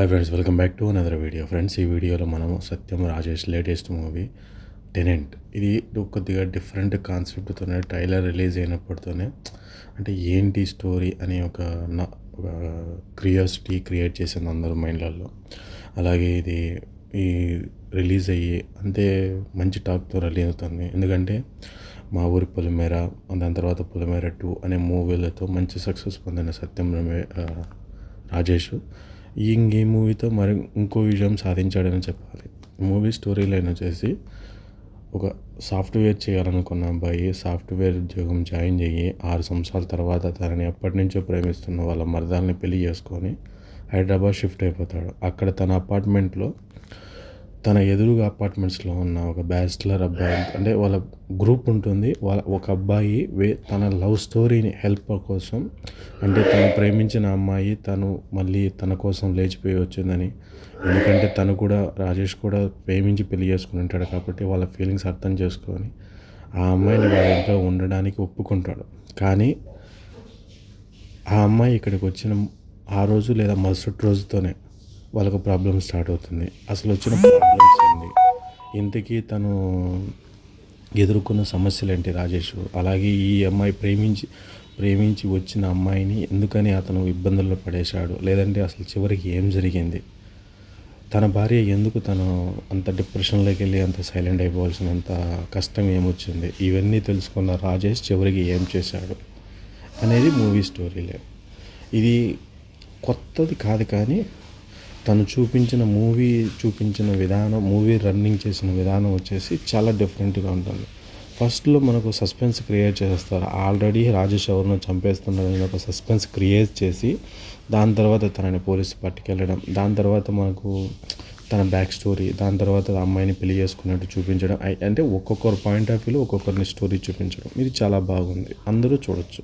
Hi friends, welcome back to another video. Friends, ఈ వీడియోలో మనము సత్యం రాజేష్ లేటెస్ట్ మూవీ టెనెంట్, ఇది కొద్దిగా డిఫరెంట్ కాన్సెప్ట్తోనే ట్రైలర్ రిలీజ్ అయినప్పటితోనే అంటే ఏంటి స్టోరీ అని ఒక క్యూరియాసిటీ క్రియేట్ చేసింది అందరూ మైండ్లలో. అలాగే ఇది ఈ రిలీజ్ అయ్యి అంతే మంచి టాక్తో రిలీజ్ అవుతుంది. ఎందుకంటే మా ఊరి పొలిమేర, దాని తర్వాత పొలిమేర 2 అనే మూవీలతో మంచి సక్సెస్ పొందిన సత్యం రాజేష్ ఈ మూవీతో మరి ఇంకో విజయం సాధించాడని చెప్పాలి. మూవీ స్టోరీ లైన్ వచ్చేసి, ఒక సాఫ్ట్వేర్ చేయాలనుకున్న అబ్బాయి సాఫ్ట్వేర్ ఉద్యోగం జాయిన్ అయ్యి 6 సంవత్సరాల తర్వాత తనని ఎప్పటి నుంచో ప్రేమిస్తున్న వాళ్ళ మరదల్ని పెళ్లి చేసుకొని హైదరాబాద్ షిఫ్ట్ అయిపోతాడు. అక్కడ తన అపార్ట్మెంట్లో, తన ఎదురుగా అపార్ట్మెంట్స్లో ఉన్న ఒక బ్యాచిలర్ అబ్బాయి, అంటే వాళ్ళ గ్రూప్ ఉంటుంది, ఒక అబ్బాయి తన లవ్ స్టోరీని హెల్ప్ కోసం, అంటే తను ప్రేమించిన అమ్మాయి తను మళ్ళీ తన కోసం లేచిపోయి వచ్చిందని, ఎందుకంటే తను కూడా రాజేష్ కూడా ప్రేమించి పెళ్లి చేసుకుని ఉంటాడు కాబట్టి వాళ్ళ ఫీలింగ్స్ అర్థం చేసుకొని ఆ అమ్మాయిని వాళ్ళ ఇంట్లో ఉండడానికి ఒప్పుకుంటాడు. కానీ ఆ అమ్మాయి ఇక్కడికి వచ్చిన ఆ రోజు లేదా మరుసటి రోజుతోనే వాళ్ళకు ప్రాబ్లమ్ స్టార్ట్ అవుతుంది. అసలు వచ్చిన ప్రాబ్లమ్స్ ఏంటి, ఇంతకీ తను ఎదుర్కొన్న సమస్యలు ఏంటి రాజేష్, అలాగే ఈ అమ్మాయి ప్రేమించి వచ్చిన అమ్మాయిని ఎందుకని అతను ఇబ్బందుల్లో పడేశాడు, లేదంటే అసలు చివరికి ఏం జరిగింది, తన భార్య ఎందుకు తను అంత డిప్రెషన్లోకి వెళ్ళి అంత సైలెంట్ అయిపోవాల్సినంత కష్టం ఏమొచ్చింది, ఇవన్నీ తెలుసుకున్న రాజేష్ చివరికి ఏం చేశాడు అనేది మూవీ స్టోరీలే. ఇది కొత్తది కాదు, కానీ తను చూపించిన విధానం, మూవీ రన్నింగ్ చేసిన విధానం వచ్చేసి చాలా డిఫరెంట్గా ఉంటుంది. ఫస్ట్లో మనకు సస్పెన్స్ క్రియేట్ చేస్తారు, ఆల్రెడీ రాజేష్ ఎవరినో చంపేస్తున్నాడని ఒక సస్పెన్స్ క్రియేట్ చేసి దాని తర్వాత తనని పోలీసు పట్టుకెళ్ళడం, దాని తర్వాత మనకు తన బ్యాక్ స్టోరీ, దాని తర్వాత అమ్మాయిని పెళ్లి చేసుకున్నట్టు చూపించడం, అంటే ఒక్కొక్కరు పాయింట్ ఆఫ్ వ్యూలో ఒక్కొక్కరిని స్టోరీ చూపించడం, ఇది చాలా బాగుంది, అందరూ చూడొచ్చు.